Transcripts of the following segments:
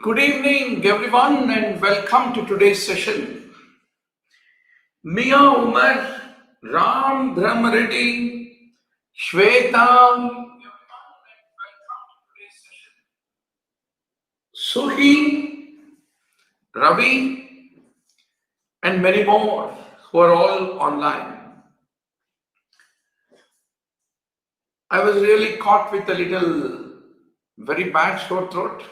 Good evening, everyone, and welcome to today's session. Mia Umar, Ram Brahmareddy, Shweta, Suhi, Ravi, and many more who are all online. I was really caught with a little very bad sore throat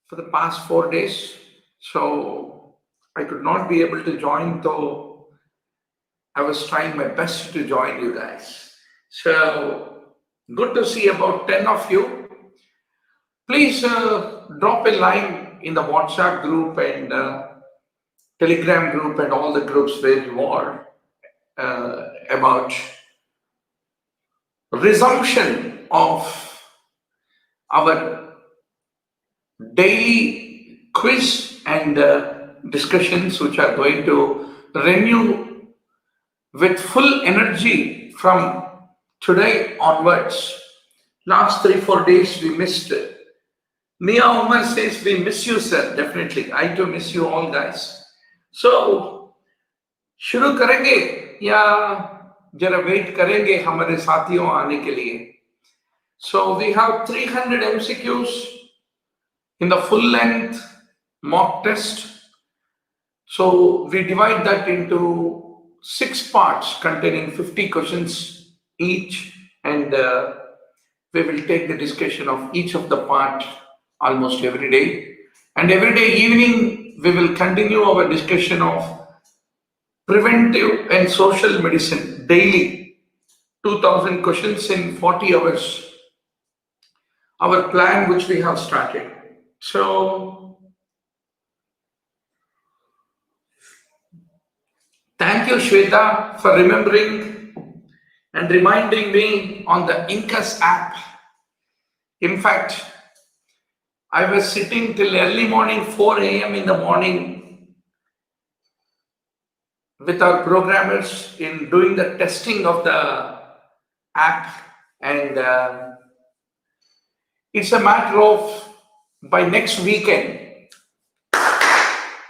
for the past 4 days, so I could not be able to join, though I was trying my best to join you guys. So good to see about 10 of you. Please drop a line in the WhatsApp group and Telegram group and all the groups where you are about resumption of our daily quiz and discussions, which are going to renew with full energy from today onwards. Last 3-4 days we missed it. Mia Umar says we miss you, sir. Definitely, I too miss you all, guys. So शुरू करेंगे या जरा wait करेंगे हमारे साथियों आने के लिए? So we have 300 MCQs in the full length mock test. So we divide that into 6 parts containing 50 questions each, and we will take the discussion of each of the part almost every day. And every day evening, we will continue our discussion of preventive and social medicine daily, 2000 questions in 40 hours. Our plan which we have started. So thank you, Shweta, for remembering and reminding me on the Incus app. In fact, I was sitting till early morning, 4 a.m. in the morning with our programmers in doing the testing of the app, and it's a matter of by next weekend,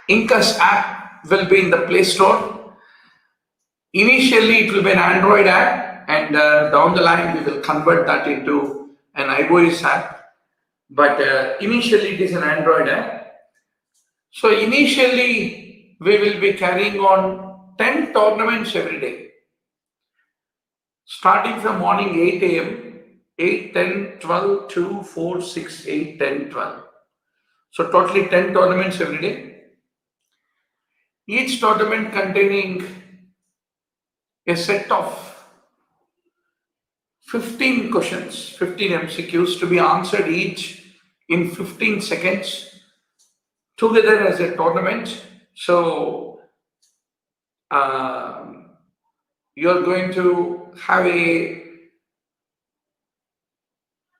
Incus app will be in the Play Store. Initially, it will be an Android app, and down the line, we will convert that into an iOS app. But initially, it is an Android app. So initially, we will be carrying on 10 tournaments every day, starting from morning 8 a.m., 8, 10, 12, 2, 4, 6, 8, 10, 12. So totally 10 tournaments every day. Each tournament containing a set of 15 questions, 15 MCQs to be answered each in 15 seconds together as a tournament. So you're going to have a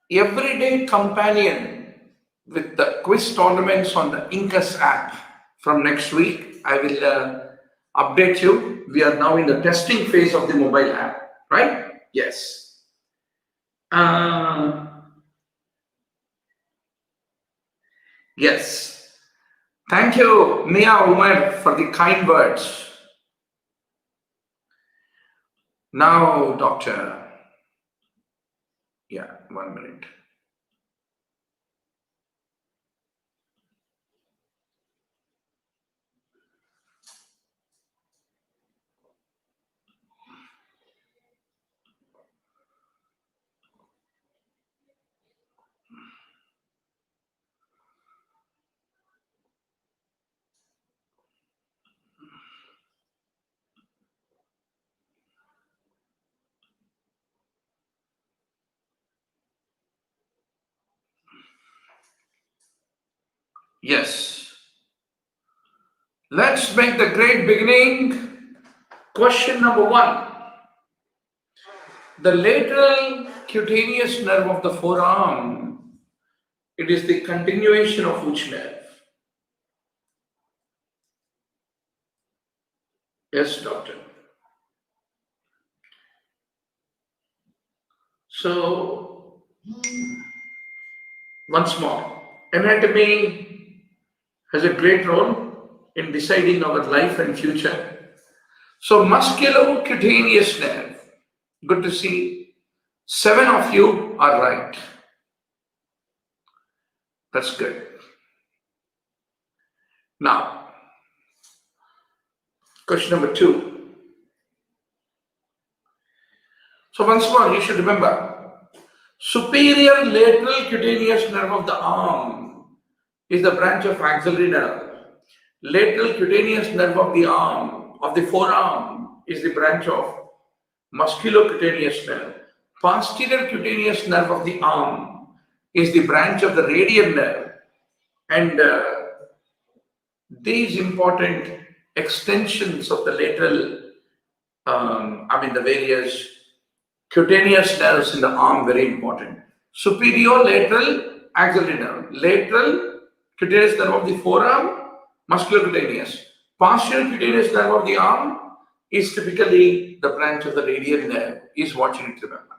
everyday companion with the quiz tournaments on the Incus app from next week. I will update you. We are now in the testing phase of the mobile app, right? Yes. Yes. Thank you, Mia Umar, for the kind words. Now, doctor. Yeah, 1 minute. Yes. Let's make the great beginning. Question number 1. The lateral cutaneous nerve of the forearm, it is the continuation of which nerve? Yes, doctor. So, once more, anatomy has a great role in deciding our life and future. So, musculocutaneous nerve, good to see 7 of you are right. That's good. Now, question number 2. So once more, you should remember, superior lateral cutaneous nerve of the arm is the branch of axillary nerve. Lateral cutaneous nerve of the arm, of the forearm, is the branch of musculocutaneous nerve. Posterior cutaneous nerve of the arm is the branch of the radial nerve. And these important extensions of the lateral, the various cutaneous nerves in the arm, very important. Superior lateral axillary nerve. Lateral cutaneous nerve of the forearm, musculocutaneous. Posterior cutaneous nerve of the arm is typically the branch of the radial nerve, is what you need to remember.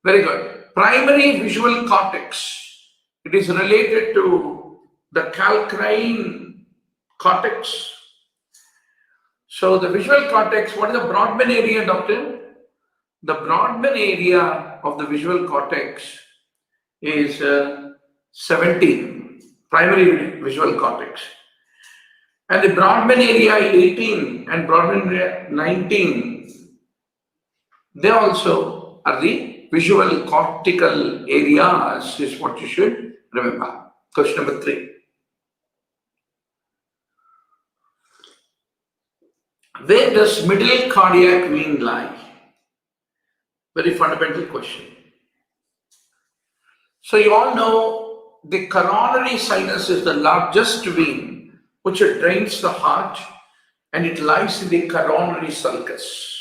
Very good. Primary visual cortex. It is related to the calcarine cortex. So the visual cortex, what is the Brodmann area, doctor? The Brodmann area of the visual cortex is 17, primary visual cortex. And the Brodmann area 18 and Brodmann area 19, they also are the visual cortical areas, is what you should remember. Question number 3. Where does middle cardiac vein lie? Very fundamental question. So you all know the coronary sinus is the largest vein which drains the heart, and it lies in the coronary sulcus.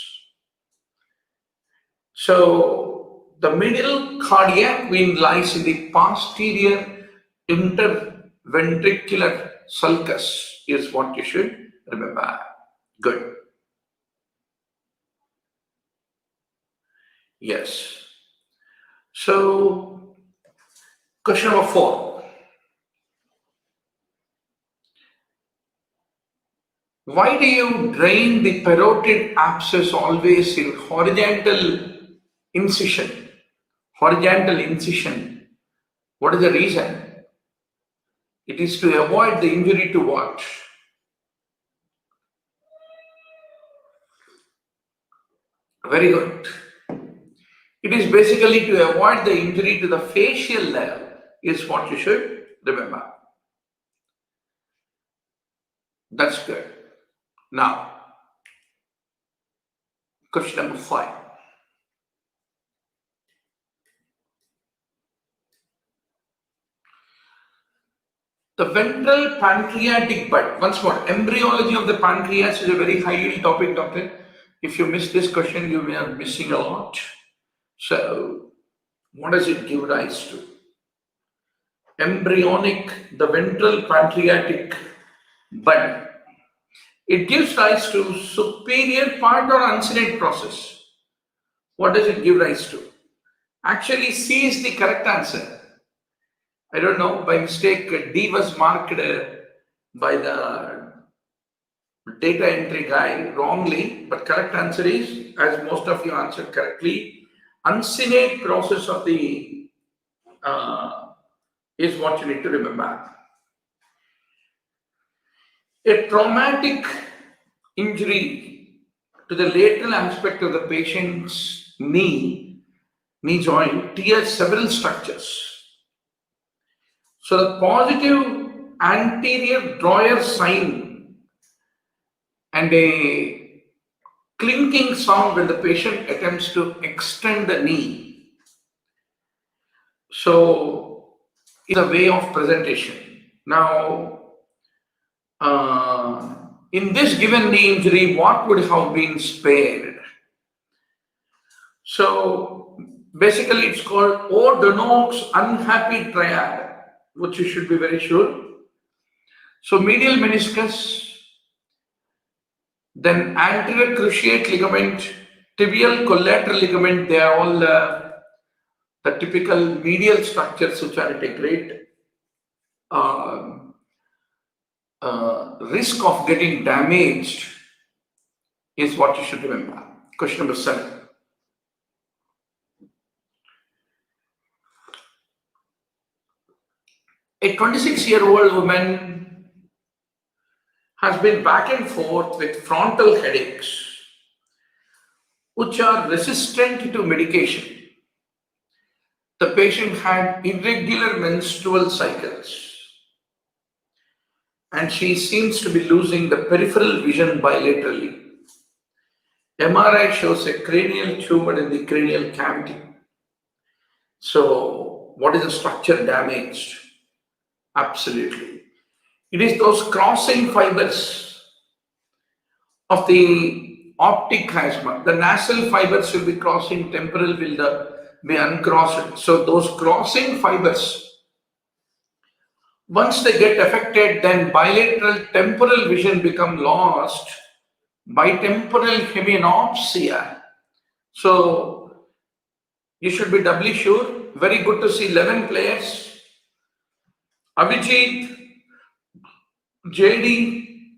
So the middle cardiac vein lies in the posterior interventricular sulcus, is what you should remember. Good. Yes. So, question number 4. Why do you drain the parotid abscess always in horizontal incision? Horizontal incision. What is the reason? It is to avoid the injury to what? Very good. It is basically to avoid the injury to the facial nerve, is what you should remember. That's good. Now, question number 5. The ventral pancreatic bud. Once more, embryology of the pancreas is a very high-yield topic, doctor. If you miss this question, you are missing a lot. So, what does it give rise to? Embryonic, the ventral pancreatic bud. It gives rise to superior part or uncinate process. What does it give rise to? Actually, C is the correct answer. I don't know, by mistake, D was marked by the data entry guy wrongly, but correct answer is, as most of you answered correctly, uncinate process of the is what you need to remember. A traumatic injury to the lateral aspect of the patient's knee joint tears several structures. So the positive anterior drawer sign and a clinking sound when the patient attempts to extend the knee. So it's a way of presentation. Now, in this given knee injury, what would have been spared? So basically it's called O'Donnell's unhappy triad, which you should be very sure. So medial meniscus, then anterior cruciate ligament, tibial collateral ligament, they are all the typical medial structures which are at a great risk of getting damaged is what you should remember. Question number 7. A 26-year-old woman has been back and forth with frontal headaches which are resistant to medication. The patient had irregular menstrual cycles and she seems to be losing the peripheral vision bilaterally. MRI shows a cranial tumor in the cranial cavity. So, what is the structure damaged? Absolutely. It is those crossing fibers of the optic chiasma. The nasal fibers will be crossing, temporal will be uncrossed. So, those crossing fibers, once they get affected, then bilateral temporal vision become lost. Bitemporal hemianopsia. So, you should be doubly sure. Very good to see 11 players. Abhijit, JD,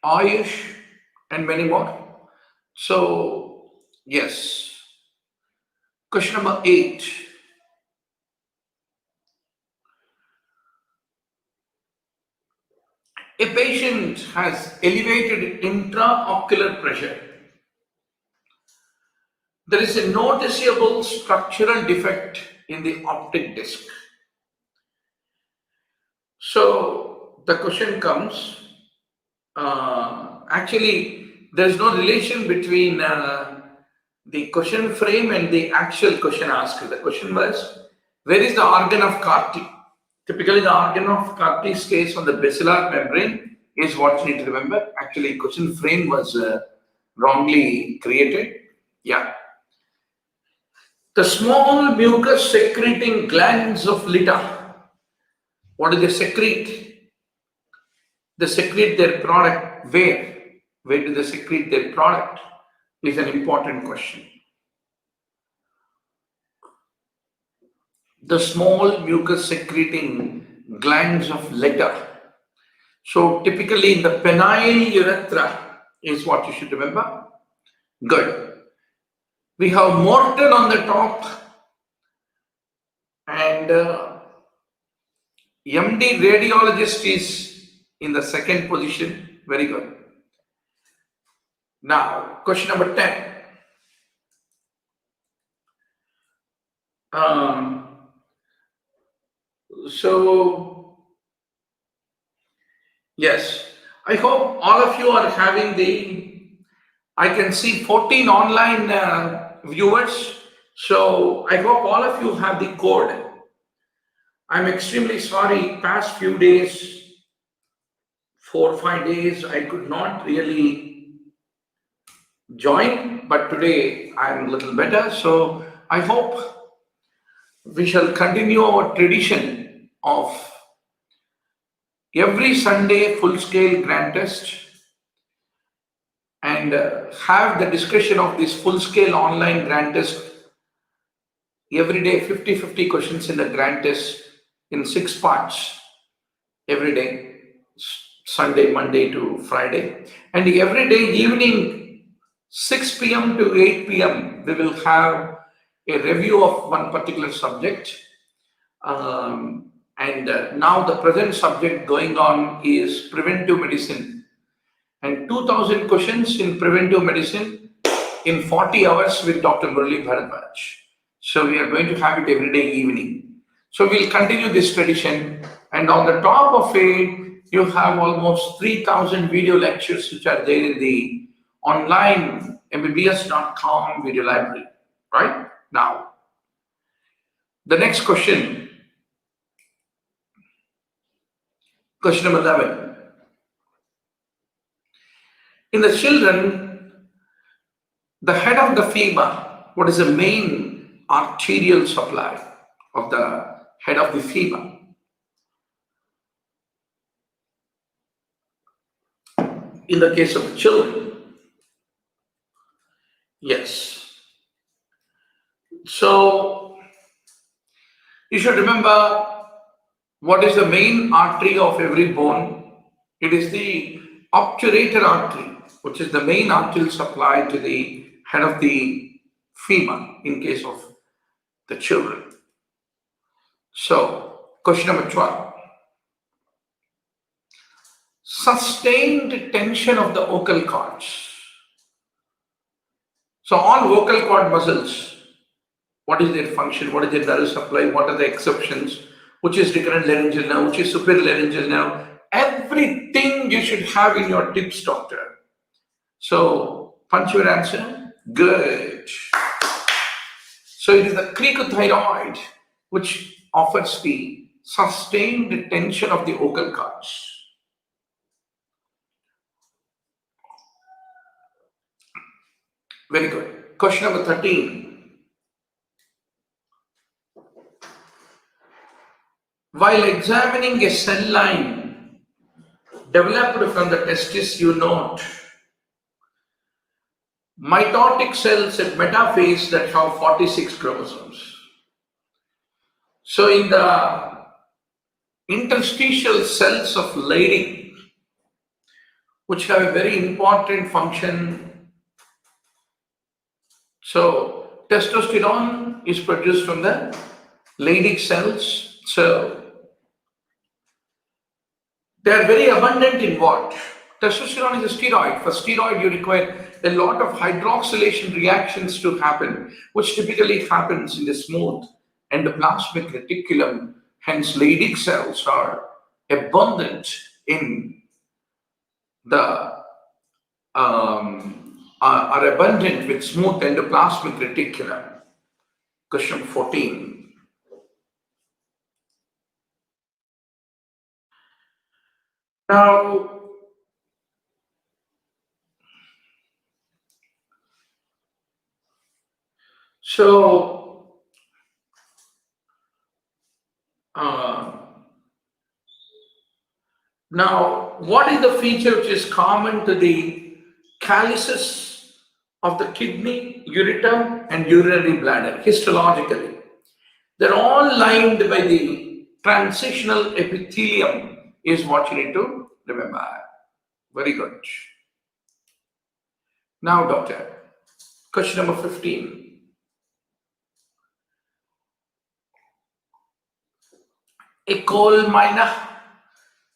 Ayush, and many more. So, yes. Question number 8. A patient has elevated intraocular pressure. There is a noticeable structural defect in the optic disc. So the question comes, actually there is no relation between the question frame and the actual question asked. The question was, where is the organ of Carti? Typically the organ of Carti stays on the basilar membrane is what you need to remember. Actually question frame was wrongly created. Yeah. The small mucus secreting glands of Lita. What do they secrete? They secrete their product where? Where do they secrete their product? Is an important question. The small mucus secreting glands of Lita. So typically in the penile urethra is what you should remember. Good. We have Morton on the top and MD radiologist is in the second position. Very good. Now, question number 10. So, yes, I hope all of you are having I can see 14 online viewers. So I hope all of you have the code. I'm extremely sorry, past few days, 4 or 5 days, I could not really join, but today I'm a little better. So I hope we shall continue our tradition of every Sunday full-scale grand test and have the discussion of this full-scale online grand test every day, 50-50 questions in the grand test in 6 parts every day, Sunday, Monday to Friday. And every day evening, 6 p.m. to 8 p.m., we will have a review of one particular subject. Now the present subject going on is preventive medicine. And 2000 questions in preventive medicine in 40 hours with Dr. Murali Bharadwaz. So we are going to have it every day evening. So we'll continue this tradition. And on the top of it, you have almost 3,000 video lectures which are there in the online mbbs.com video library. Right? Now, the next question. Question number 11. In the children, the head of the femur, what is the main arterial supply of the head of the femur? In the case of children, yes. So you should remember what is the main artery of every bone. It is the obturator artery, which is the main arterial supply to the head of the femur in case of the children. So, question number 12. Sustained tension of the vocal cords. So, all vocal cord muscles, what is their function? What is their nerve supply? What are the exceptions? Which is recurrent laryngeal nerve? Which is superior laryngeal nerve? Everything you should have in your tips, doctor. So, punch your answer. Good. So, it is the cricothyroid which offers the sustained tension of the vocal cords. Very good. Question number 13. While examining a cell line developed from the testis, you note mitotic cells at metaphase that have 46 chromosomes. So in the interstitial cells of lady, which have a very important function, so testosterone is produced from the Leydig cells. So they are very abundant in what? Testosterone is a steroid. For steroid, you require a lot of hydroxylation reactions to happen, which typically happens in the smooth endoplasmic reticulum. Hence, Leydig cells are abundant in the are abundant with smooth endoplasmic reticulum. Question 14. Now, now, what is the feature which is common to the calyces of the kidney, ureter, and urinary bladder histologically? They're all lined by the transitional epithelium, is what you need to remember. Very good. Now, doctor, question number 15. A coal miner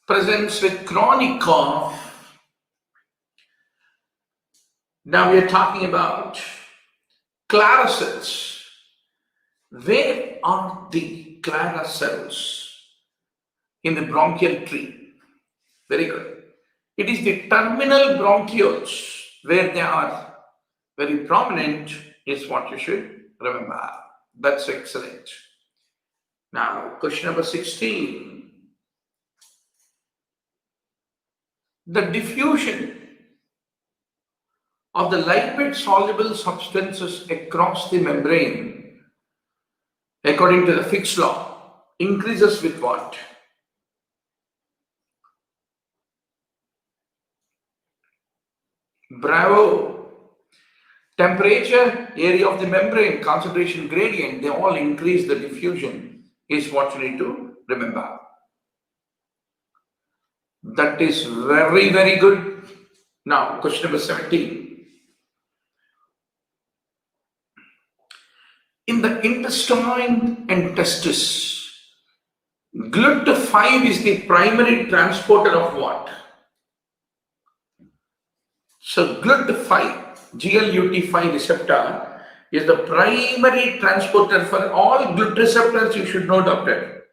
presents with chronic cough. Now we are talking about Clara cells. Where are the Clara cells in the bronchial tree? Very good. It is the terminal bronchioles where they are very prominent is what you should remember. That's excellent. Now, question number 16. The diffusion of the lipid soluble substances across the membrane, according to the Fick's law, increases with what? Bravo! Temperature, area of the membrane, concentration gradient, they all increase the diffusion is what you need to remember. That is very, very good. Now, question number 17. In the intestine and testis, GLUT5 is the primary transporter of what? So GLUT5, GLUT5 receptor is the primary transporter for all GLUT receptors. You should know, doctor.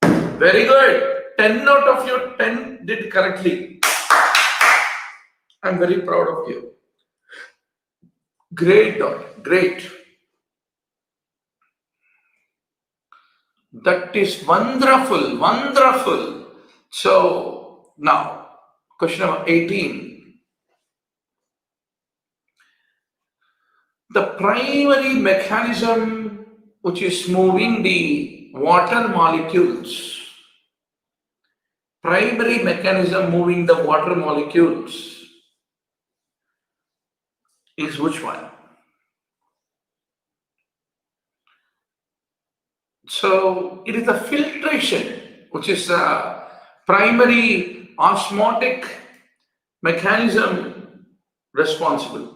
Very good. 10 out of your 10 did correctly. I'm very proud of you. Great, doctor. Great. That is wonderful. Wonderful. So now, question number 18. The primary mechanism which is moving the water molecules, primary mechanism moving the water molecules is which one? So it is the filtration, which is the primary osmotic mechanism responsible.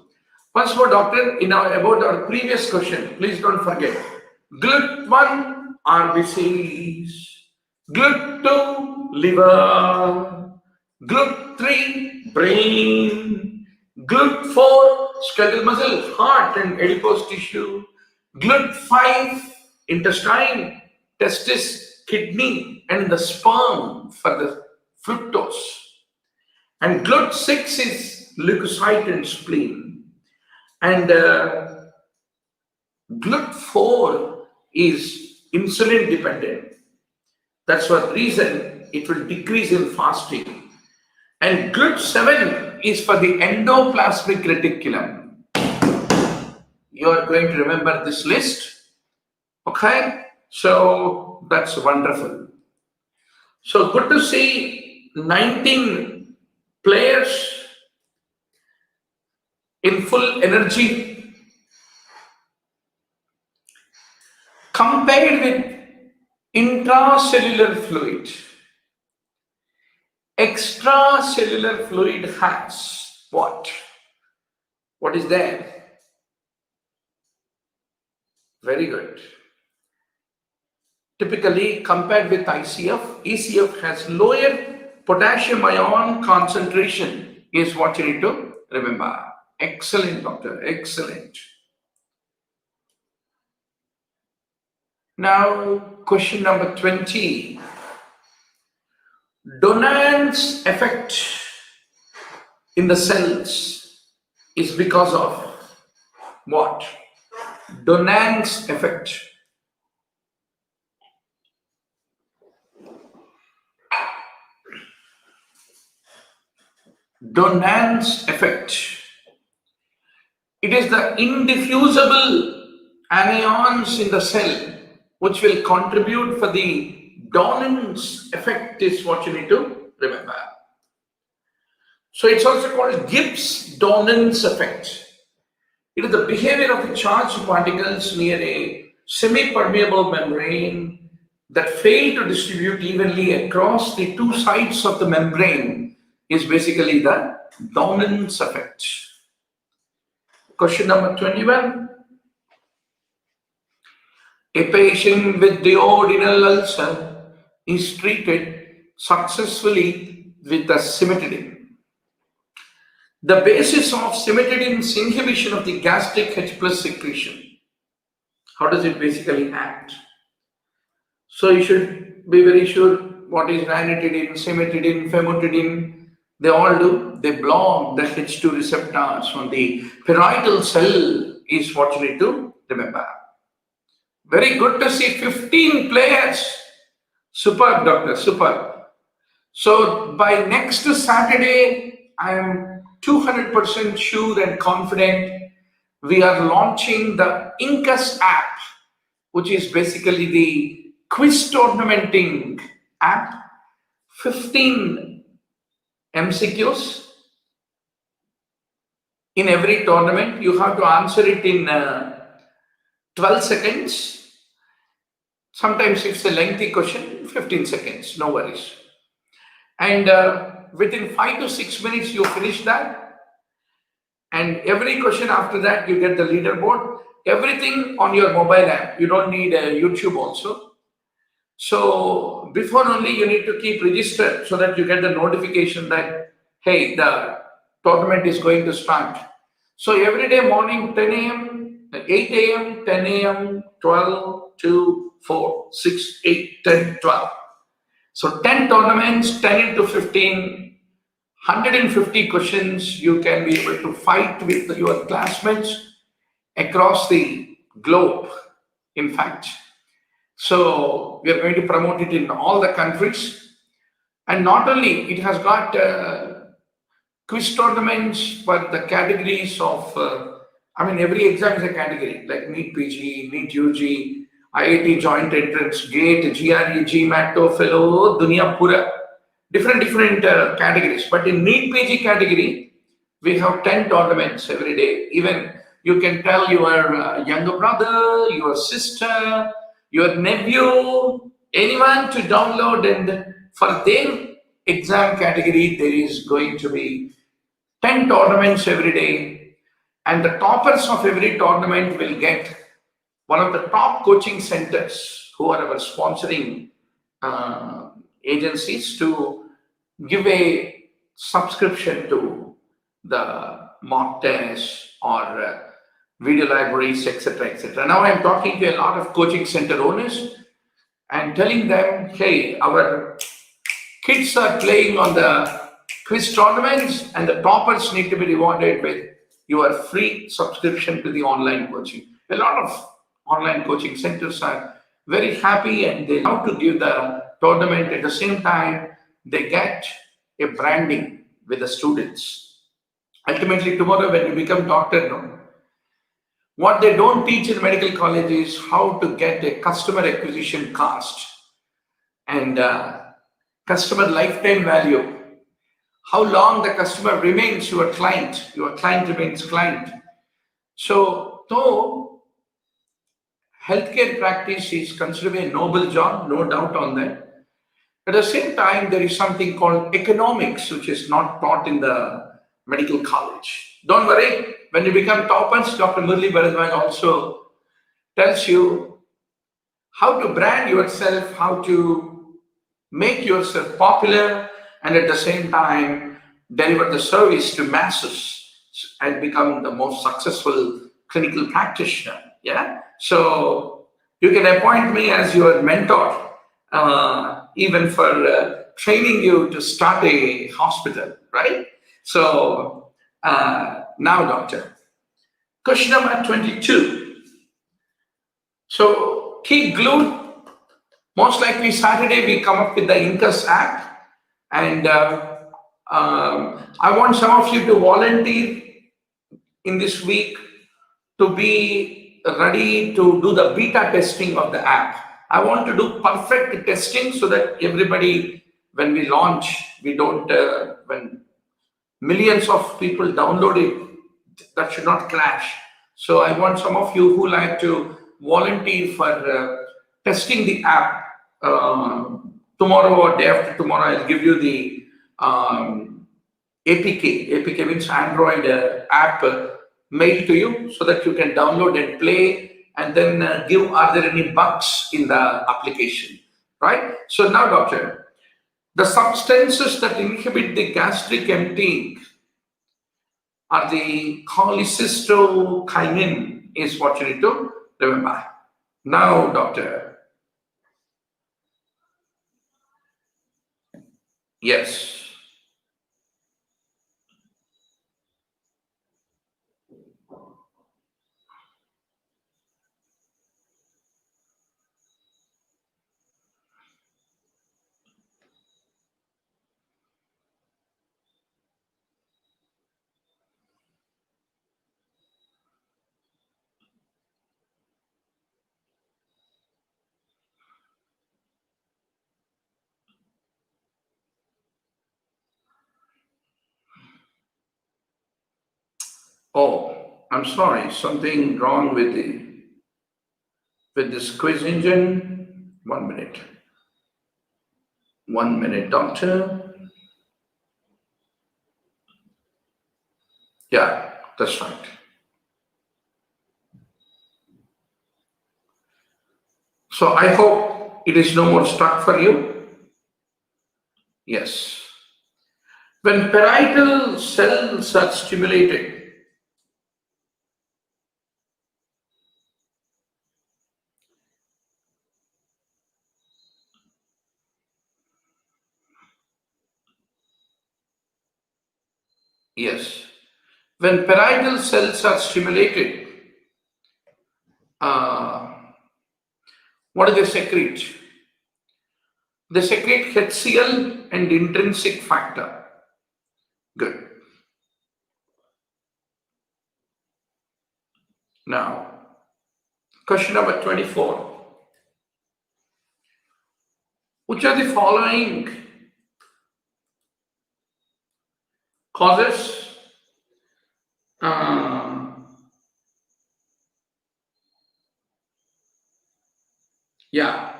First of all, doctor, about our previous question, please don't forget. GLUT1 RBCs, GLUT2 liver, GLUT3 brain, GLUT4 skeletal muscle, heart and adipose tissue, GLUT5 intestine, testis, kidney, and the sperm for the fructose. And GLUT6 is leukocyte and spleen. And GLUT4 is insulin dependent. That's what reason it will decrease in fasting. And GLUT7 is for the endoplasmic reticulum. You are going to remember this list. Okay, so that's wonderful. So good to see 19 players in full energy compared with intracellular fluid. Extracellular fluid has what? What is there? Very good. Typically, compared with ICF, ECF has lower potassium ion concentration is what you need to remember. Excellent, doctor. Excellent. Now, question number 20. Donance effect in the cells is because of what? Donance effect. Donance effect. It is the indiffusible anions in the cell which will contribute for the Donance effect is what you need to remember. So it's also called Gibbs-Donance effect. It is the behavior of the charged particles near a semi-permeable membrane that fail to distribute evenly across the two sides of the membrane is basically the Donance effect. Question number 21. A patient with duodenal ulcer is treated successfully with the cimetidine. The basis of cimetidine is inhibition of the gastric H+ secretion. How does it basically act? So you should be very sure what is ranitidine, cimetidine, famotidine. They all do. They block the H2 receptors on the parietal cell is what you need to remember. Very good to see 15 players. Superb, doctor, superb. So by next Saturday, I am 200% sure and confident we are launching the Incus app, which is basically the quiz tournamenting app. 15 MCQs in every tournament. You have to answer it in 12 seconds. Sometimes it's a lengthy question, 15 seconds, no worries. And within 5 to 6 minutes, you finish that. And every question after that, you get the leaderboard. Everything on your mobile app. You don't need YouTube also. So before only, you need to keep registered so that you get the notification that, hey, the tournament is going to start. So every day morning, 10 a.m., 8 a.m., 10 a.m., 12, 2, 4, 6, 8, 10, 12. So 10 tournaments, 10 into 15, 150 questions. You can be able to fight with your classmates across the globe, in fact. So we are going to promote it in all the countries. And not only, it has got quiz tournaments for the categories of, every exam is a category, like NEET PG, NEET UG, IIT Joint Entrance, GATE, GRE, GMAT, TOEFL, Dunia Pura, different categories. But in NEET PG category, we have 10 tournaments every day. Even you can tell your younger brother, your sister, your nephew, anyone to download, and for their exam category, there is going to be 10 tournaments every day, and the toppers of every tournament will get one of the top coaching centers who are our sponsoring agencies to give a subscription to the mock tests or video libraries, etc., etc. Now I'm talking to a lot of coaching center owners and telling them, hey, our kids are playing on the quiz tournaments and the toppers need to be rewarded with your free subscription to the online coaching. A lot of online coaching centers are very happy and they love to give the tournament. At the same time, they get a branding with the students. Ultimately, tomorrow when you become doctor, no, what they don't teach in medical college is how to get a customer acquisition cost and customer lifetime value. How long the customer remains your client remains client. So, though healthcare practice is considered a noble job, no doubt on that. At the same time, there is something called economics, which is not taught in the medical college. Don't worry, when you become toppers, Dr. Murali Bharadwaz also tells you how to brand yourself, how to make yourself popular, and at the same time, deliver the service to masses and become the most successful clinical practitioner. Yeah. So you can appoint me as your mentor, even for training you to start a hospital, right? So now, doctor, question number 22. So keep glued. Most likely Saturday we come up with the Incus app, and I want some of you to volunteer in this week to be ready to do the beta testing of the app. I want to do perfect testing so that everybody, when we launch, we don't, when millions of people download it, that should not crash. So I want some of you who like to volunteer for testing the app. Tomorrow or day after tomorrow, I'll give you the APK. APK means Android app mail to you so that you can download and play and then give are there any bugs in the application, right? So now, doctor, the substances that inhibit the gastric emptying are the cholecystokinin is what you need to remember. Now, doctor. Yes. Oh, I'm sorry, something wrong with this quiz engine. 1 minute. 1 minute, doctor. Yeah, that's right. So I hope it is no more stuck for you. Yes. When parietal cells are stimulated, yes. When parietal cells are stimulated, uh, what do they secrete? They secrete HCl and intrinsic factor. Good. Now, question number 24. Which are the following causes yeah,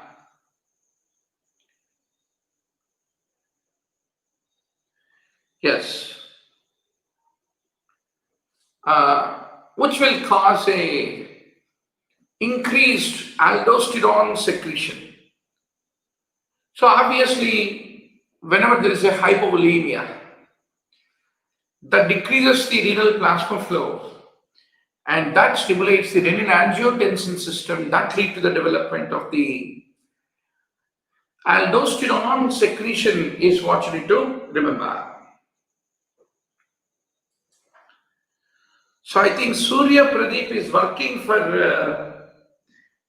yes. Which will cause a increased aldosterone secretion. So obviously, whenever there is a hypovolemia, that decreases the renal plasma flow and that stimulates the renin-angiotensin system, that leads to the development of the aldosterone secretion is what you need to remember. So I think Surya Pradeep is working for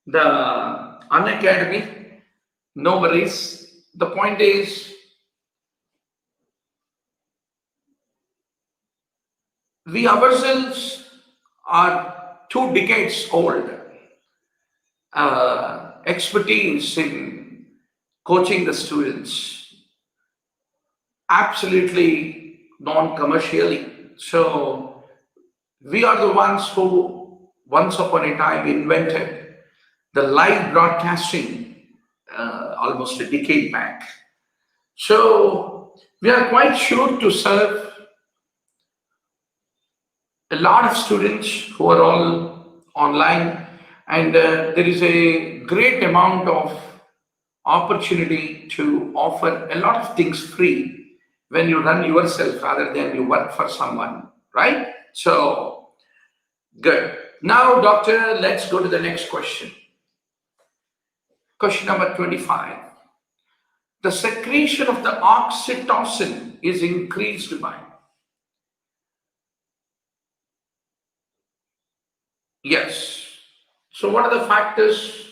the Unacademy. No worries. The point is, we ourselves are 2 decades old. Expertise in coaching the students, absolutely non-commercially. So we are the ones who once upon a time invented the live broadcasting almost a decade back. So we are quite sure to serve a lot of students who are all online, and there is a great amount of opportunity to offer a lot of things free when you run yourself rather than you work for someone, right? So, good. Now, doctor, let's go to the next question. Question number 25. The secretion of the oxytocin is increased by. Yes. So what are the factors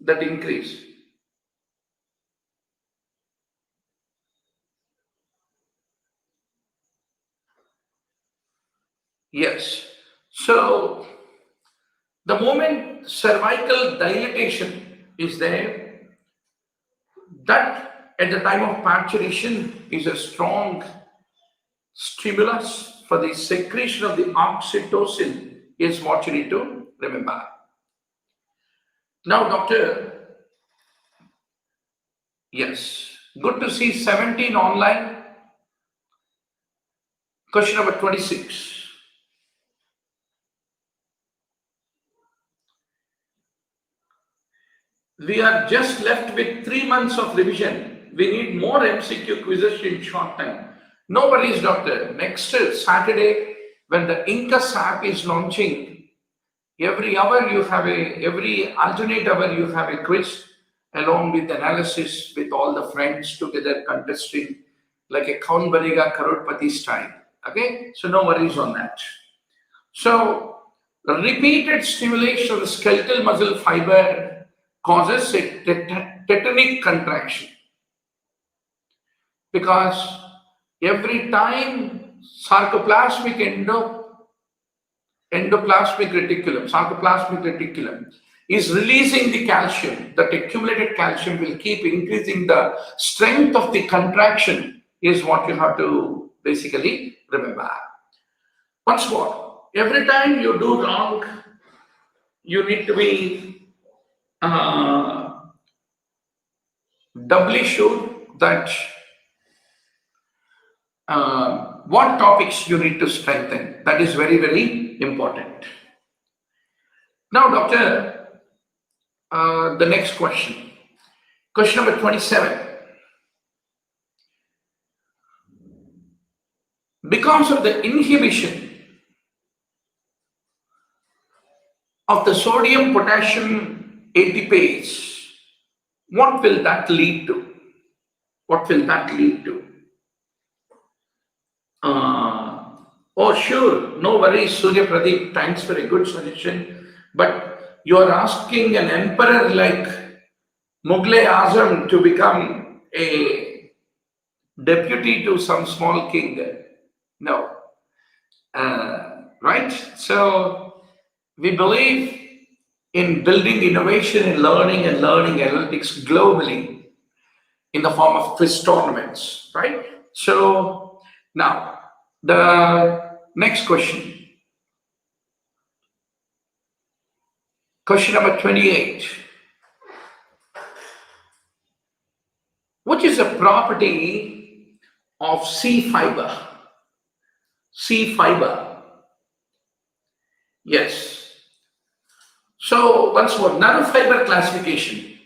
that increase? Yes. So the moment cervical dilatation is there, that at the time of parturition is a strong stimulus for the secretion of the oxytocin is what you need to remember. Now, doctor, yes, good to see 17 online. Question number 26. We are just left with 3 months of revision. We need more MCQ quizzes in short time. No worries, doctor. Next Saturday, when the Incus app is launching, every alternate hour you have a quiz along with analysis with all the friends together contesting like a Kaun Banega Crorepati style. Okay, so no worries on that. So repeated stimulation of the skeletal muscle fiber causes a tetanic contraction, because every time sarcoplasmic sarcoplasmic reticulum is releasing the calcium, that accumulated calcium will keep increasing the strength of the contraction is what you have to basically remember. Once more, Every time you do wrong, you need to be doubly sure that what topics you need to strengthen. That is very, very important. Now, doctor, the next question. Question number 27. Because of the inhibition of the sodium potassium ATPase, what will that lead to? What will that lead to? Oh, sure, no worries, Surya Pradeep. Thanks for a good suggestion. But you are asking an emperor like Mughal Azam to become a deputy to some small king. No. Right? So we believe in building innovation in learning and learning analytics globally in the form of quiz tournaments, right? So now the next question. Question number 28. Which is a property of C fiber? C fiber. Yes. So once more, nanofiber classification.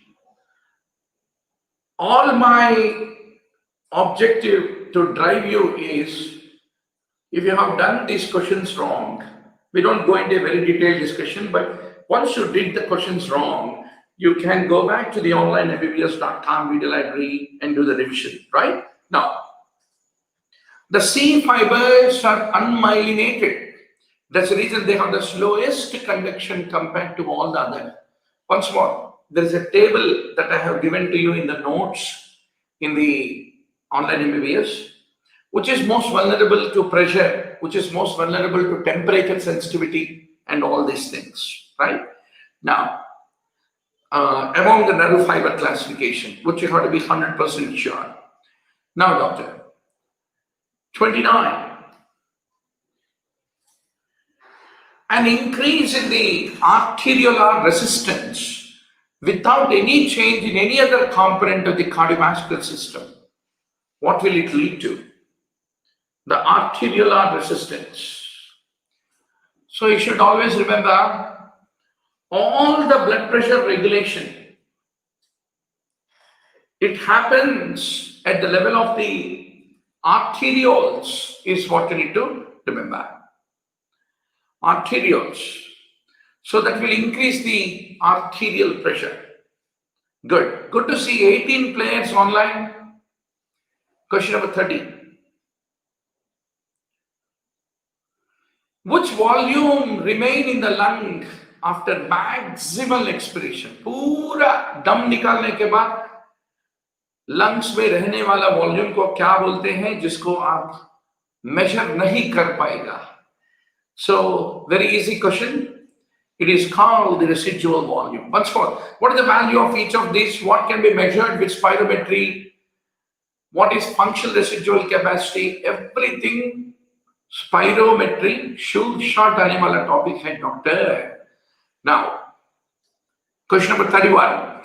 All my objective to drive you is, if you have done these questions wrong, we don't go into a very detailed discussion, but once you did the questions wrong, you can go back to the online mbbs.com video library and do the revision, right? Now, the C fibers are unmyelinated. That's the reason they have the slowest conduction compared to all the other. Once more, there is a table that I have given to you in the notes in the online MBBS, which is most vulnerable to pressure, which is most vulnerable to temperature sensitivity and all these things, right? Now, among the narrow fiber classification, which you have to be 100% sure. Now, doctor, 29. An increase in the arteriolar resistance without any change in any other component of the cardiovascular system. What will it lead to? The arteriolar resistance. So you should always remember, all the blood pressure regulation, it happens at the level of the arterioles is what you need to remember. Arterioles. So that will increase the arterial pressure. Good. Good to see 18 players online. Question number 30. Which volume remain in the lung after maximal expiration? पूरा दम निकालने के बाद lungs में रहने वाला volume को क्या बोलते हैं, जिसको आप मेजर नहीं कर पाएगा? So, very easy question. It is called the residual volume. Once more, what is the value of each of these? What can be measured with spirometry? What is functional residual capacity? Everything spirometry should short animal topic है, doctor. Now, question number 31.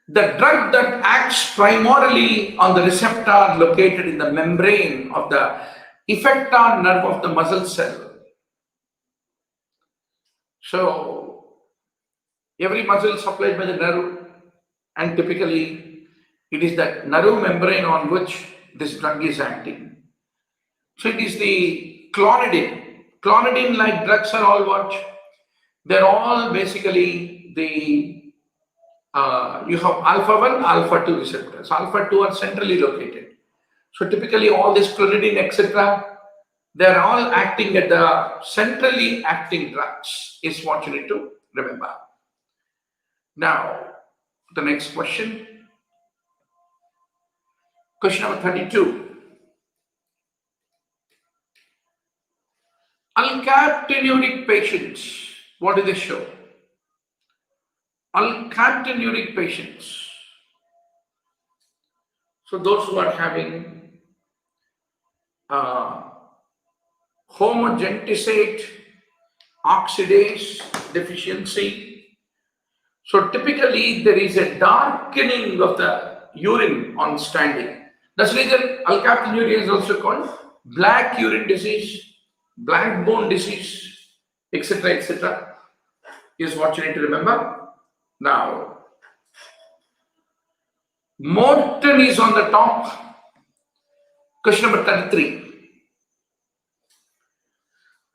The drug that acts primarily on the receptor located in the membrane of the effector nerve of the muscle cell. So, every muscle is supplied by the nerve, and typically it is that nerve membrane on which this drug is acting. So, it is the clonidine. Clonidine-like drugs are all what? They're all basically the, you have alpha-1, alpha-2 receptors. Alpha-2 are centrally located. So, typically all this clonidine, etc., they are all acting at the centrally acting drugs is what you need to remember. Now, the next question. Question number 32. Alkapteniuric patients, what do they show? Alkapteniuric patients. So those who are having homogentisate, oxidase deficiency. So typically there is a darkening of the urine on standing. That's the reason alkaptonuria is also called black urine disease, black bone disease, etc., is what you need to remember. Now, Morton is on the top. Question number 33.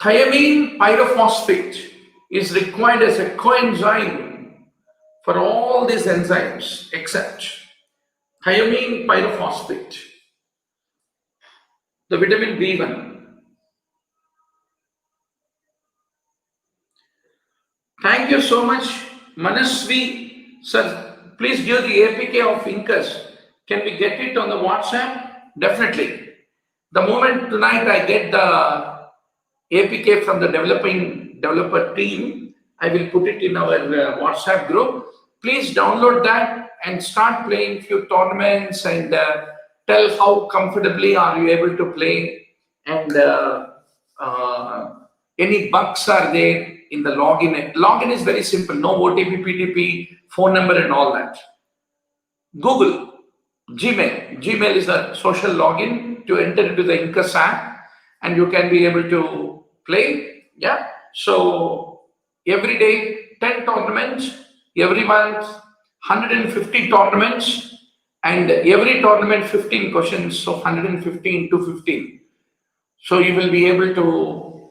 Thiamine pyrophosphate is required as a coenzyme for all these enzymes except thiamine pyrophosphate, the vitamin B1. Thank you so much, Manasvi. Sir, please give the APK of Incus. Can we get it on the WhatsApp? Definitely. The moment tonight I get the APK from the developer team, I will put it in our WhatsApp group. Please download that and start playing few tournaments and tell how comfortably are you able to play, and any bugs are there in the login. Login is very simple, no OTP, PTP, phone number and all that. Google, Gmail is a social login to enter into the Incus app, and you can be able to play. Yeah. So every day 10 tournaments, every month 150 tournaments, and every tournament 15 questions, so 115 to 15. So you will be able to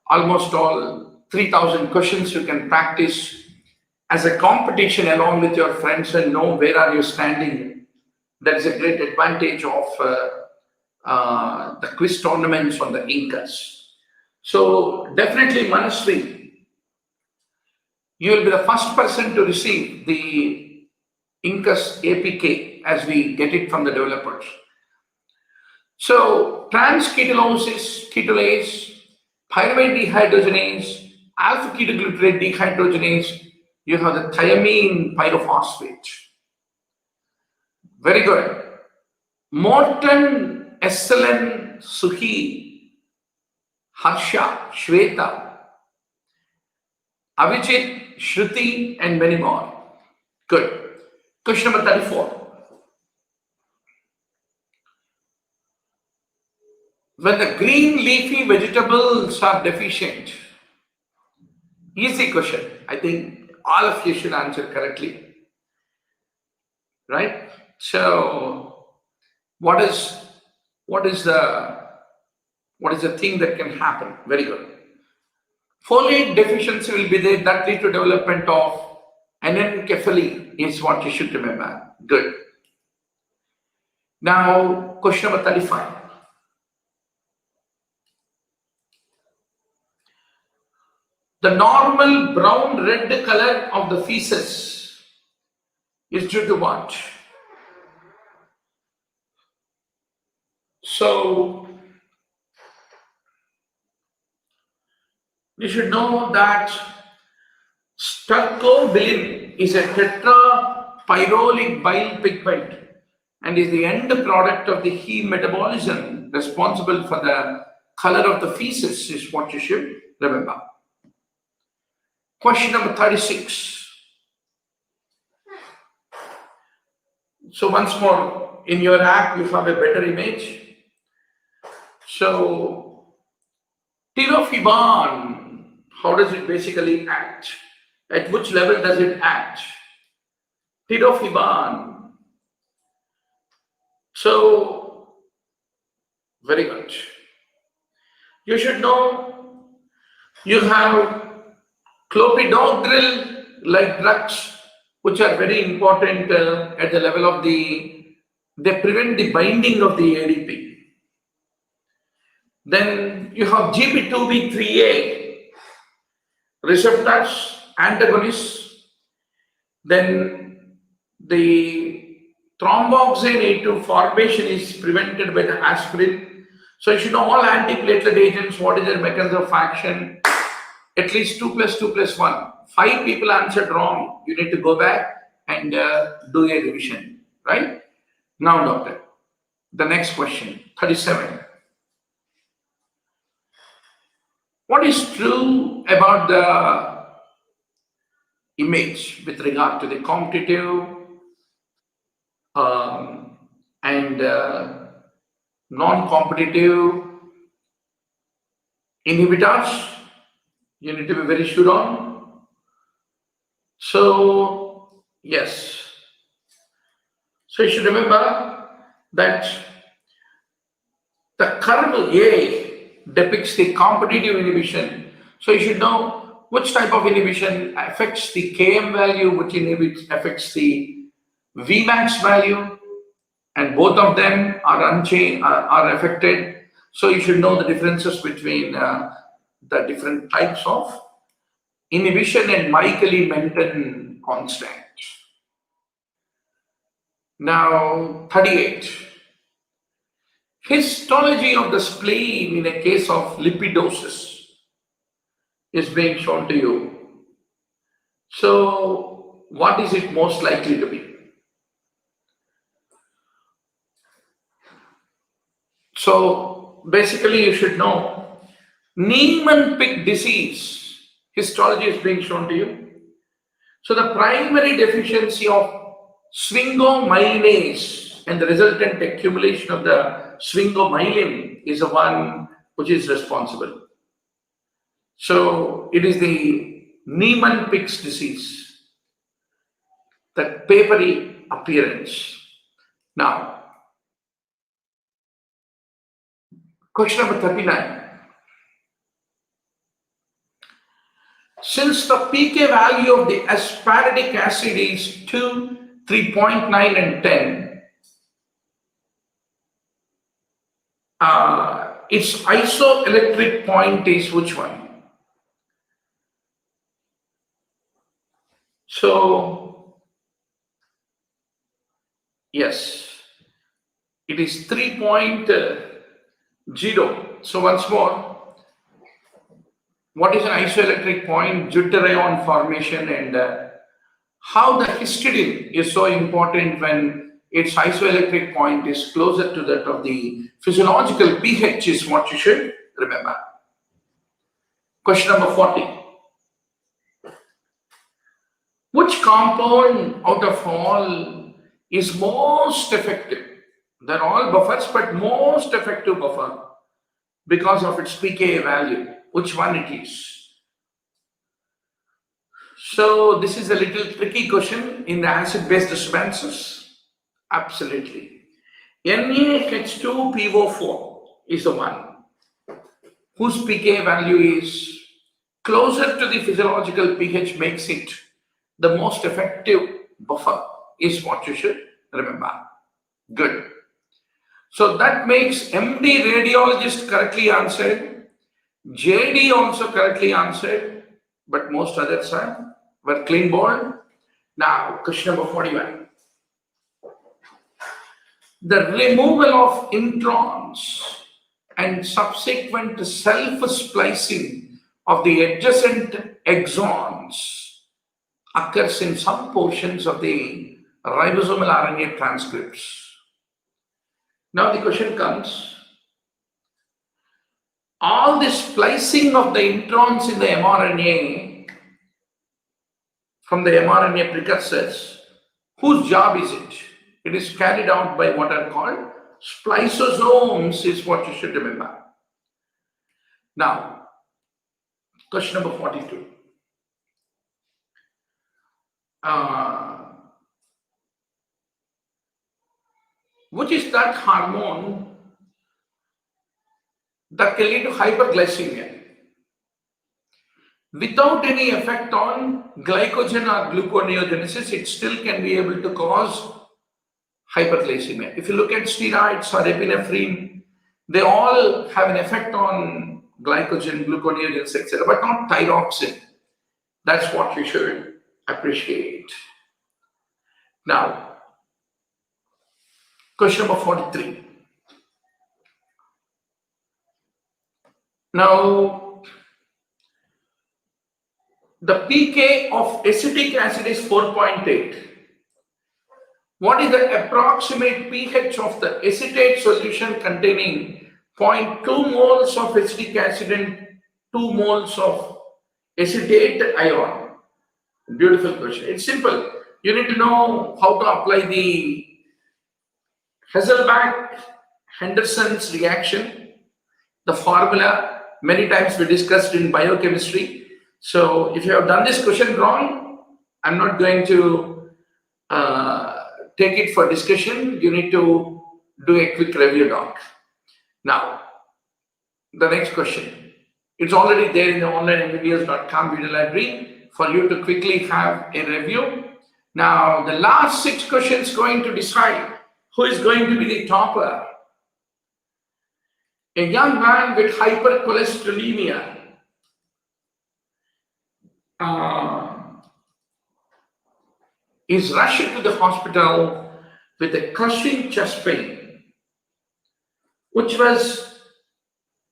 almost all 3,000 questions you can practice as a competition along with your friends and know where are you standing. That is a great advantage of the quiz tournaments on the Incus. So definitely, Manasri, you will be the first person to receive the Incus APK as we get it from the developers. So trans-ketolase, pyruvate dehydrogenase, alpha-ketoglutarate dehydrogenase, you have the thiamine pyrophosphate. Very good. Morton, Ellen, Suhi, Harsha, Shweta, Avijit, Shruti, and many more. Good. Question number 34. When the green leafy vegetables are deficient, easy question. I think all of you should answer correctly. Right? So, what is the thing that can happen? Very good. Folate deficiency will be there, that lead to development of anencephaly is what you should remember. Good. Now, question number 35. The normal brown-red color of the feces is due to what? So, you should know that stercobilin is a tetrapyrrolic bile pigment and is the end product of the heme metabolism responsible for the color of the feces is what you should remember. Question number 36. So once more, in your app you have a better image. So tirofiban, how does it basically act? At which level does it act? Tirofiban. So, very good. You should know you have clopidogrel like drugs which are very important at the level of they prevent the binding of the ADP. Then you have GB2B3A receptors, antagonists. Then the thromboxane A2 formation is prevented by the aspirin. So you should know all antiplatelet agents, what is their mechanism of action. At least 2 + 2 + 1. 5 people answered wrong. You need to go back and do a revision. Right? Now, doctor, the next question, 37. What is true about the image with regard to the competitive and non-competitive inhibitors? You need to be very sure on. So, yes. So you should remember that the curve A depicts the competitive inhibition. So you should know which type of inhibition affects the Km value, which affects the Vmax value, and both of them are unchanged, are affected. So you should know the differences between the different types of inhibition and Michaeli-Menten constant. Now, 38. Histology of the spleen in a case of lipidosis is being shown to you. So, what is it most likely to be? So, basically, you should know Niemann-Pick disease histology is being shown to you. So, the primary deficiency of sphingomyelinase and the resultant accumulation of the sphingomyelin is the one which is responsible. So it is the Niemann-Pick disease, that papery appearance. Now, question number 39. Since the pK value of the aspartic acid is 2, 3.9 and 10, its isoelectric point is which one? So, yes, it is 3.0. So once more, what is an isoelectric point, deuterion formation, and how the histidine is so important when its isoelectric point is closer to that of the physiological pH is what you should remember. Question number 40. Which compound out of all is most effective? They're all buffers, but most effective buffer because of its pKa value. Which one it is? So this is a little tricky question in the acid-base disturbances. Absolutely. NaH2PO4 is the one whose pKa value is closer to the physiological pH, makes it the most effective buffer is what you should remember. Good. So that makes MD radiologist correctly answered, JD also correctly answered, but most others were clean bold. Now, question number 41. The removal of introns and subsequent self-splicing of the adjacent exons occurs in some portions of the ribosomal RNA transcripts. Now the question comes, all this splicing of the introns in the mRNA from the mRNA precursors, whose job is it? It is carried out by what are called spliceosomes is what you should remember. Now, question number 42. Which is that hormone that can lead to hyperglycemia without any effect on glycogen or gluconeogenesis? It still can be able to cause hyperglycemia. If you look at steroids or epinephrine, they all have an effect on glycogen, gluconeogenesis, etc., but not thyroxine. That's what you should appreciate. Now, question number 43. Now, the pK of acetic acid is 4.8. What is the approximate pH of the acetate solution containing 0.2 moles of acetic acid and 2 moles of acetate ion? Beautiful question. It's simple. You need to know how to apply the Hasselbalch-Henderson's reaction, the formula. Many times we discussed in biochemistry. So if you have done this question wrong, I'm not going to take it for discussion. You need to do a quick review, doc. Now, the next question. It's already there in the onlinembbs.com video library for you to quickly have a review. Now, the last 6 questions going to decide who is going to be the topper. A young man with hypercholesterolemia is rushed to the hospital with a crushing chest pain, which was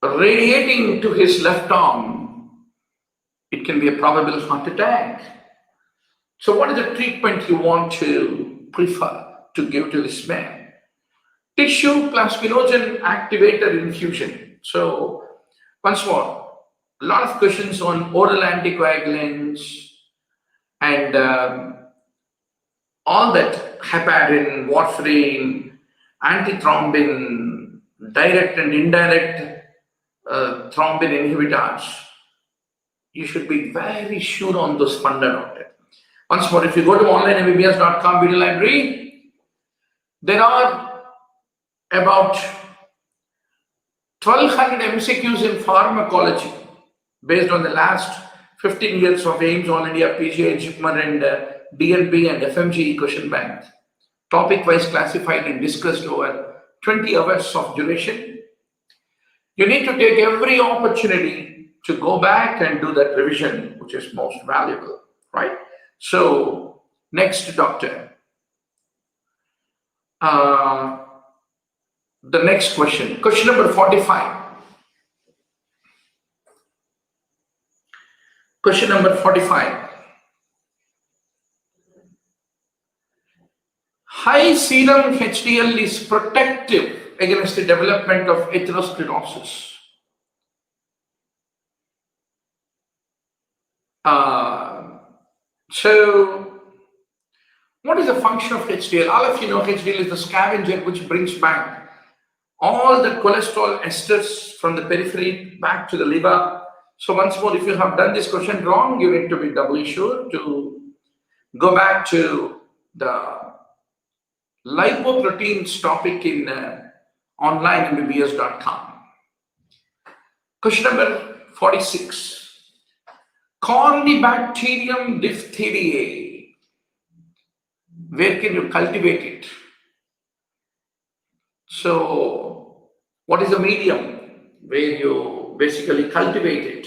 radiating to his left arm. It can be a probable heart attack. So what is the treatment you want to prefer to give to this man? Tissue plasminogen activator infusion. So once more, a lot of questions on oral anticoagulants and all that, heparin, warfarin, antithrombin, direct and indirect thrombin inhibitors. You should be very sure on those fundamental. Once more, if you go to onlinembbs.com video library, there are about 1200 MCQs in pharmacology based on the last 15 years of AIMS, All India, PGI, JIPMER, and DNB and FMGE question bank. Topic-wise classified and discussed over 20 hours of duration. You need to take every opportunity to go back and do that revision, which is most valuable, right? So, next, doctor. The next question, question number 45. Question number 45. High serum HDL is protective against the development of atherosclerosis. So, what is the function of HDL? All of you know HDL is the scavenger which brings back all the cholesterol esters from the periphery back to the liver. So once more, if you have done this question wrong, you need to be doubly sure to go back to the lipoproteins topic in onlinembbs.com. Question number 46. Cornybacterium diphtheriae. Where can you cultivate it? So, what is the medium where you basically cultivate it?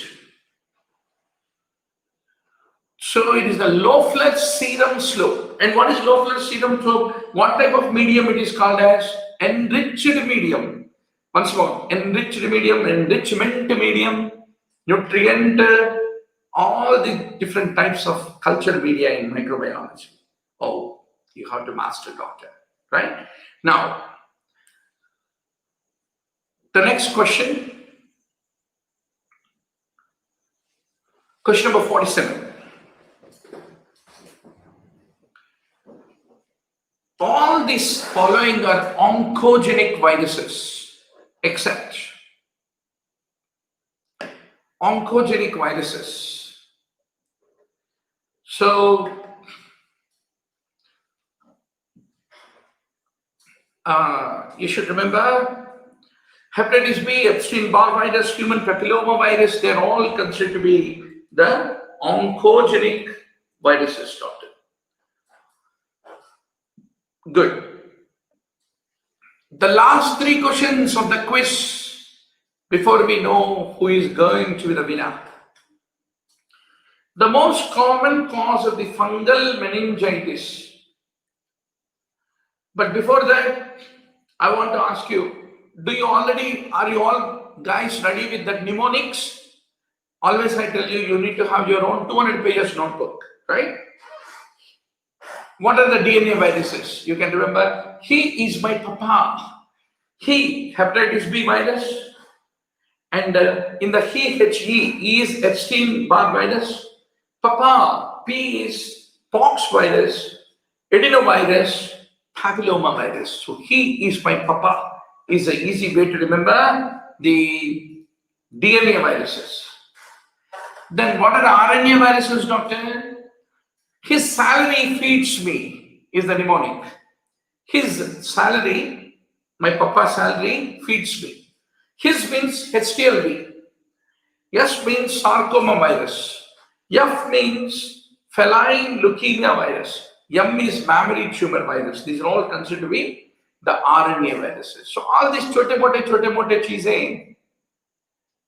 So, it is the low-flush serum slope. And what is low-flush serum slope? What type of medium it is called as? Enriched medium. Once more, enriched medium, enrichment medium, nutrient, all the different types of culture media in microbiology. Oh, you have to master, doctor, right? Now, the next question, question number 47. All these following are oncogenic viruses, except oncogenic viruses. So, you should remember hepatitis B, Epstein-Barr virus, human papilloma virus, they're all considered to be the oncogenic viruses, doctor. Good. The last 3 questions of the quiz before we know who is going to be the winner. The most common cause of the fungal meningitis. But before that, I want to ask you, are you all guys ready with that mnemonics? Always I tell you, you need to have your own 200 pages notebook, right? What are the DNA viruses? You can remember, he is my papa. He, hepatitis B virus, And in the he, is Epstein-Barr virus. Papa, P is pox virus, adenovirus, papilloma virus. So he is my papa is an easy way to remember the DNA viruses. Then what are the RNA viruses, doctor? His salary feeds me is the mnemonic. His salary, my papa's salary feeds me. His means HTLV. S means sarcoma virus. F means feline leukemia virus. M is mammary tumor virus. These are all considered to be the RNA viruses. So all these chote mote cheeze,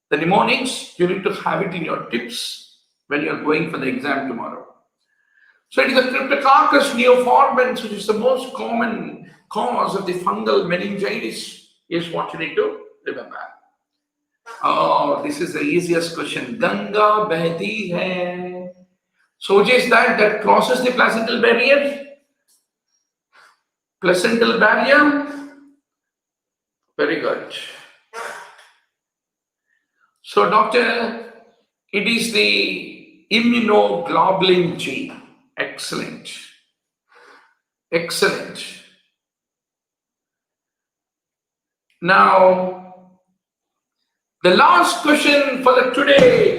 the mnemonics, you need to have it in your tips when you are going for the exam tomorrow. So it is the Cryptococcus neoformans, which is the most common cause of the fungal meningitis, is what you need to remember. Oh, this is the easiest question. Ganga behti hai. So which is that crosses the placental barrier? Placental barrier? Very good. So doctor, it is the immunoglobulin G. Excellent. Excellent. Now, the last question for the today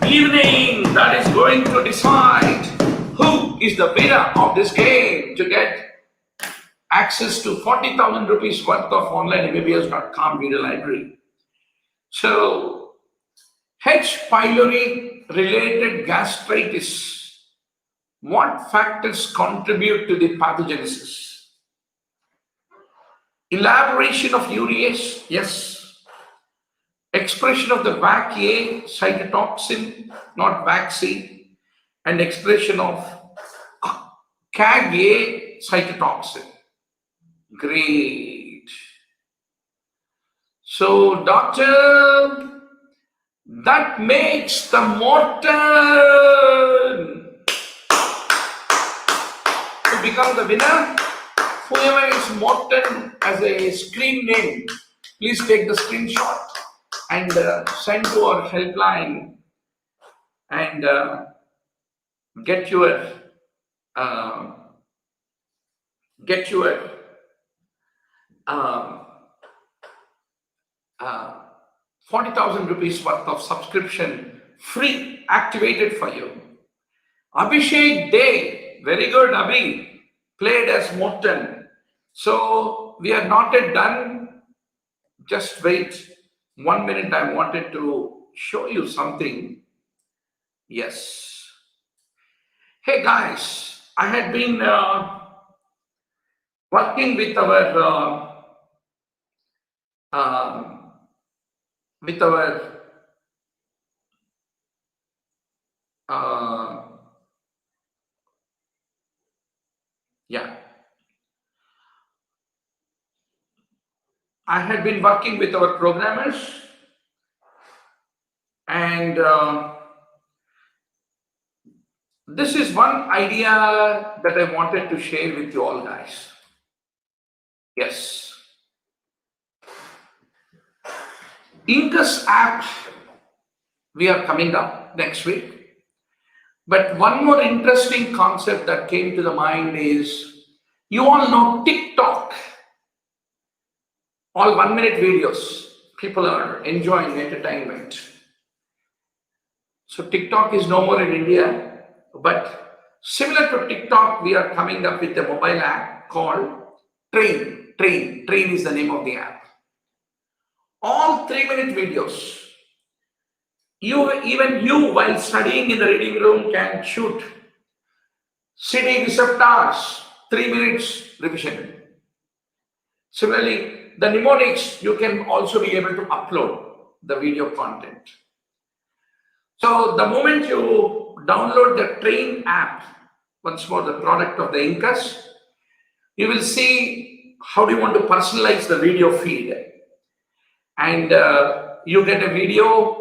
evening that is going to decide who is the winner of this game to get access to 40,000 rupees worth of online MBBS.com video library. So, H. pylori related gastritis. What factors contribute to the pathogenesis? Elaboration of urease, yes. Expression of the VAC-A cytotoxin, not VAC-C, and expression of CAG-A cytotoxin. Great. So, doctor, that makes the mortal to become the winner. Whoever is Morton as a screen name, please take the screenshot and send to our helpline and get your 40,000 rupees worth of subscription free activated for you. Abhishek Day, very good, Abhi, played as Morton. So we are not yet done. Just wait 1 minute. I wanted to show you something. Yes. Hey guys, I had been working with our I had been working with our programmers, and this is one idea that I wanted to share with you all guys. Yes. Incus app, we are coming up next week. But one more interesting concept that came to the mind is, you all know TikTok. All 1 minute videos. People are enjoying entertainment. So TikTok is no more in India, but similar to TikTok, we are coming up with a mobile app called Train. Train is the name of the app. All 3 minute videos. Even you, while studying in the reading room, can shoot CD receptors, 3 minutes revision. Similarly, the mnemonics, you can also be able to upload the video content. So the moment you download the Train app, once more the product of the Incus, you will see how do you want to personalize the video feed. And you get a video,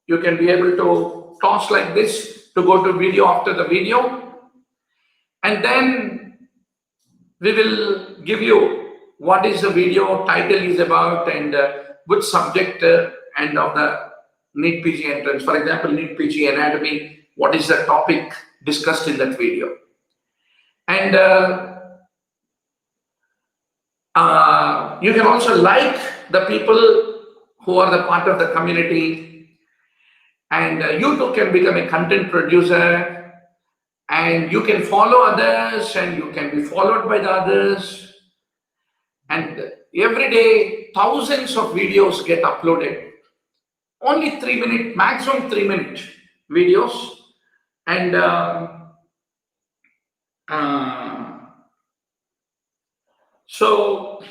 you can be able to toss like this to go to video after the video. And then we will give you what is the video title is about and which subject end of the NEET PG entrance. For example, NEET PG anatomy, what is the topic discussed in that video? And you can also like the people who are the part of the community, and you too can become a content producer, and you can follow others, and you can be followed by the others. And every day, thousands of videos get uploaded. Only 3-minute, maximum 3-minute videos. And so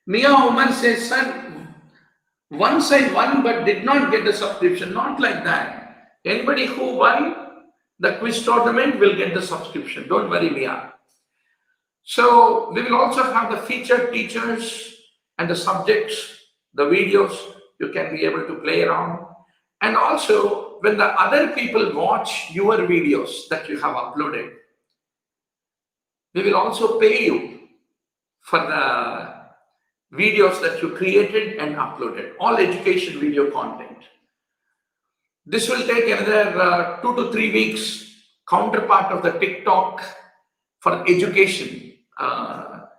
Mia Umar says, sir, once I won but did not get the subscription. Not like that. Anybody who won the quiz tournament will get the subscription. Don't worry, Mia. So we will also have the featured teachers and the subjects, the videos you can be able to play around. And also when the other people watch your videos that you have uploaded, we will also pay you for the videos that you created and uploaded, all education video content. This will take another 2 to 3 weeks, counterpart of the TikTok for education,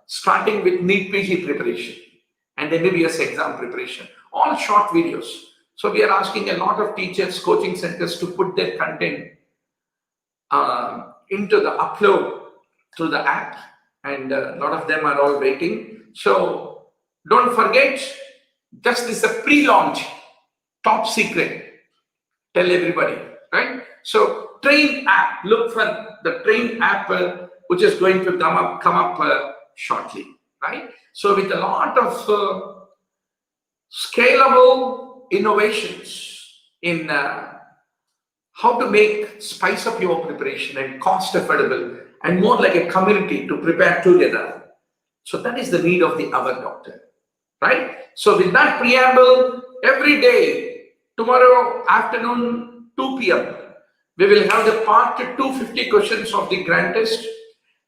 starting with NEET PG preparation and MBBS exam preparation, all short videos. So we are asking a lot of teachers, coaching centers to put their content into the upload through the app, and a lot of them are all waiting. So don't forget, just this is a pre-launch, top secret. Tell everybody, right? So train app, look for the train app which is going to come up shortly, right? So with a lot of scalable innovations in how to spice up your preparation and cost affordable and more like a community to prepare together. So that is the need of the hour, doctor, right? So with that preamble, every day, tomorrow afternoon, 2 p.m., we will have the part 250 questions of the Gran test,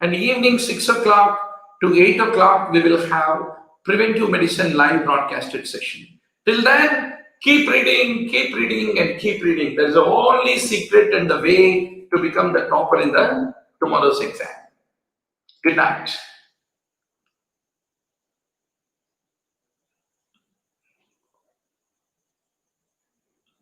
and evening 6 o'clock to 8 o'clock, we will have preventive medicine live broadcasted session. Till then, keep reading and keep reading. There's the only secret and the way to become the topper in the tomorrow's exam. Good night.